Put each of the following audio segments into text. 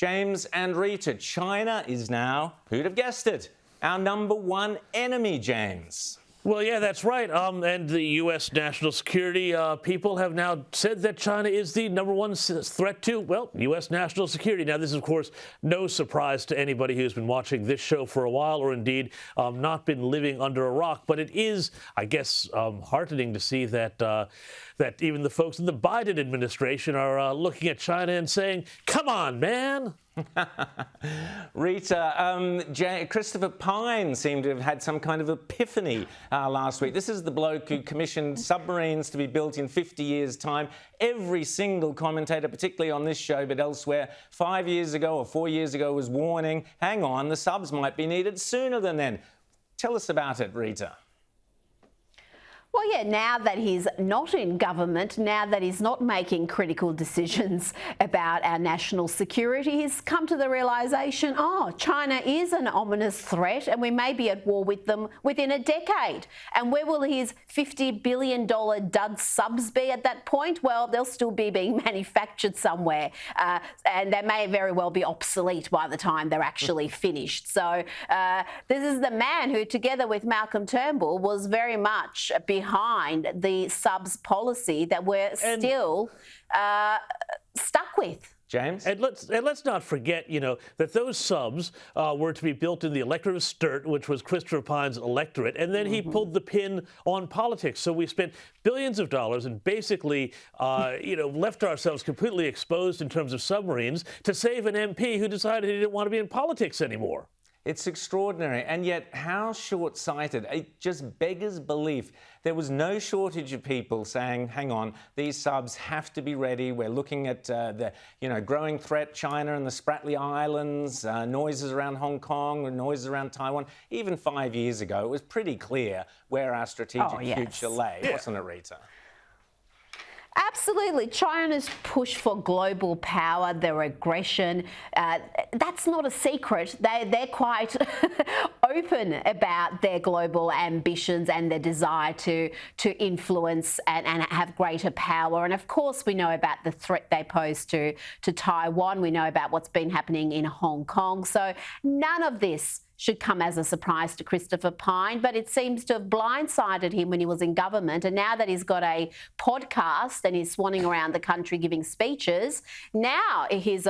James and Rita, China is now, who'd have guessed it, our number one enemy, James. Well, yeah, that's right. And the U.S. national security people have now said that China is the number one threat to, well, U.S. national security. Now, this is, of course, no surprise to anybody who's been watching this show for a while or indeed not been living under a rock. But it is, I guess, heartening to see that that even the folks in the Biden administration are looking at China and saying, come on, man. Rita, Christopher Pine seemed to have had some kind of epiphany last week. This is the bloke who commissioned submarines to be built in 50 years' time. Every single commentator, particularly on this show but elsewhere, 5 years ago or 4 years ago was warning, hang on, the subs might be needed sooner than then. Tell us about it, Rita. Well, yeah, now that he's not in government, now that he's not making critical decisions about our national security, he's come to the realisation, oh, China is an ominous threat and we may be at war with them within a decade. And where will his $50 billion dud subs be at that point? Well, they'll still be being manufactured somewhere and they may very well be obsolete by the time they're actually finished. So this is the man who, together with Malcolm Turnbull, was very much behind the subs policy that we're still stuck with. James? And let's not forget, that those subs were to be built in the electorate of Sturt, which was Christopher Pine's electorate, and then he pulled the pin on politics. So we spent billions of dollars and basically, left ourselves completely exposed in terms of submarines to save an MP who decided he didn't want to be in politics anymore. It's extraordinary, and yet how short-sighted. It just beggars belief. There was no shortage of people saying, hang on, these subs have to be ready. We're looking at the growing threat, China and the Spratly Islands, noises around Hong Kong, noises around Taiwan. Even 5 years ago, it was pretty clear where our strategic future lay, wasn't it, Rita? Absolutely. China's push for global power, their aggression, that's not a secret. They're quite open about their global ambitions and their desire to influence and have greater power. And of course, we know about the threat they pose to Taiwan. We know about what's been happening in Hong Kong. So none of this should come as a surprise to Christopher Pine, but it seems to have blindsided him when he was in government. And now that he's got a podcast and he's swanning around the country giving speeches, now he's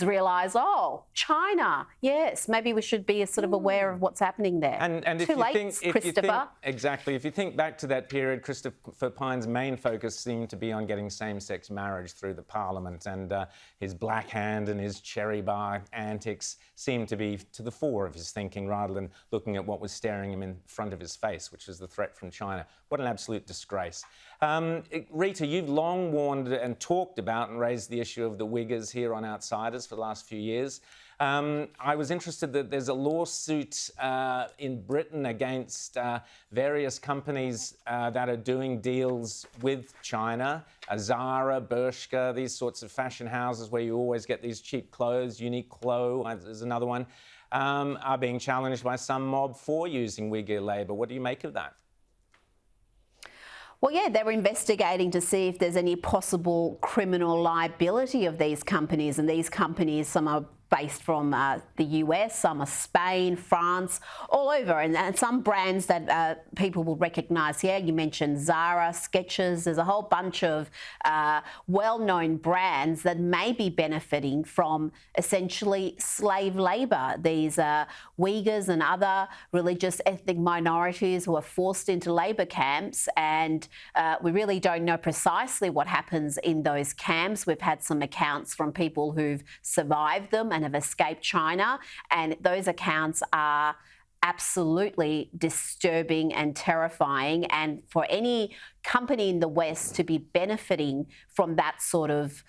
realised, oh, China, yes, maybe we should be sort of aware of what's happening there. And Too late, Christopher. Exactly. If you think back to that period, Christopher Pine's main focus seemed to be on getting same-sex marriage through the Parliament, and his black hand and his cherry bar antics seemed to be to the fore of his thinking rather than looking at what was staring him in front of his face, which was the threat from China. What an absolute disgrace. Rita, you've long warned and talked about and raised the issue of the Uyghurs here on Outsiders for the last few years. I was interested that there's a lawsuit in Britain against various companies that are doing deals with China, Zara, Bershka, these sorts of fashion houses where you always get these cheap clothes, Uniqlo is another one, are being challenged by some mob for using Uyghur labour. What do you make of that? Well, yeah, they're investigating to see if there's any possible criminal liability of these companies. And these companies, some are based from the US, some are Spain, France, all over. And some brands that people will recognise here. You mentioned Zara, Skechers. There's a whole bunch of well-known brands that may be benefiting from essentially slave labour. These Uyghurs and other religious ethnic minorities who are forced into labour camps, and we really don't know precisely what happens in those camps. We've had some accounts from people who've survived them and have escaped China, and those accounts are absolutely disturbing and terrifying. And for any company in the West to be benefiting from that sort of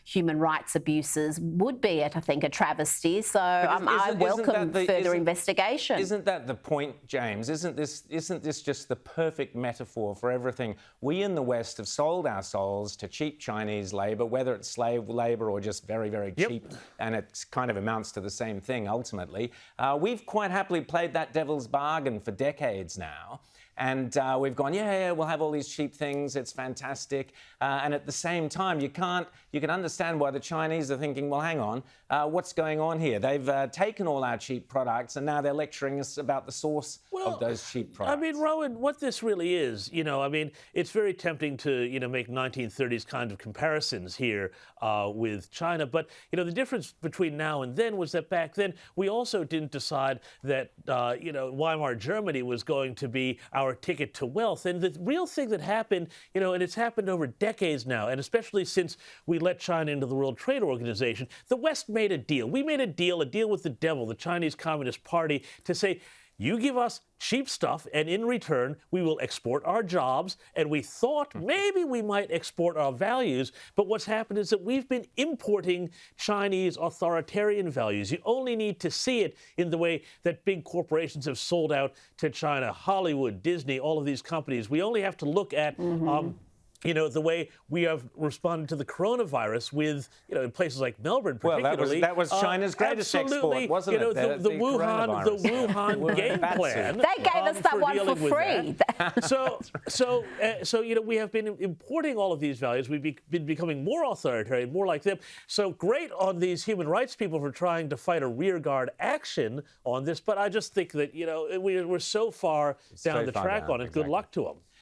human rights abuses would be, I think, a travesty. So I welcome further investigation. Isn't that the point, James? Isn't this just the perfect metaphor for everything? We in the West have sold our souls to cheap Chinese labour, whether it's slave labour or just very, very cheap, and it kind of amounts to the same thing ultimately. We've quite happily played that devil's bargain for decades now. And we've gone, yeah, we'll have all these cheap things. It's fantastic. And at the same time, you can understand why the Chinese are thinking, well, hang on, what's going on here? They've taken all our cheap products and now they're lecturing us about the source of those cheap products. I mean, Rowan, what this really is, it's very tempting to, make 1930s kind of comparisons here with China. But, the difference between now and then was that back then we also didn't decide that, Weimar Germany was going to be our ticket to wealth. And the real thing that happened, and it's happened over decades now, and especially since we let China into the World Trade Organization, the West made a deal. We made a deal with the devil, the Chinese Communist Party, to say, you give us cheap stuff, and in return, we will export our jobs. And we thought maybe we might export our values. But what's happened is that we've been importing Chinese authoritarian values. You only need to see it in the way that big corporations have sold out to China, Hollywood, Disney, all of these companies. We only have to look at the way we have responded to the coronavirus with, in places like Melbourne, particularly. Well, that was China's greatest export, wasn't it? The Wuhan game plan. They gave us that one for free. So we have been importing all of these values. We've been becoming more authoritarian, more like them. So great on these human rights people for trying to fight a rearguard action on this. But I just think that, we're so far down the track on it. Exactly. Good luck to them.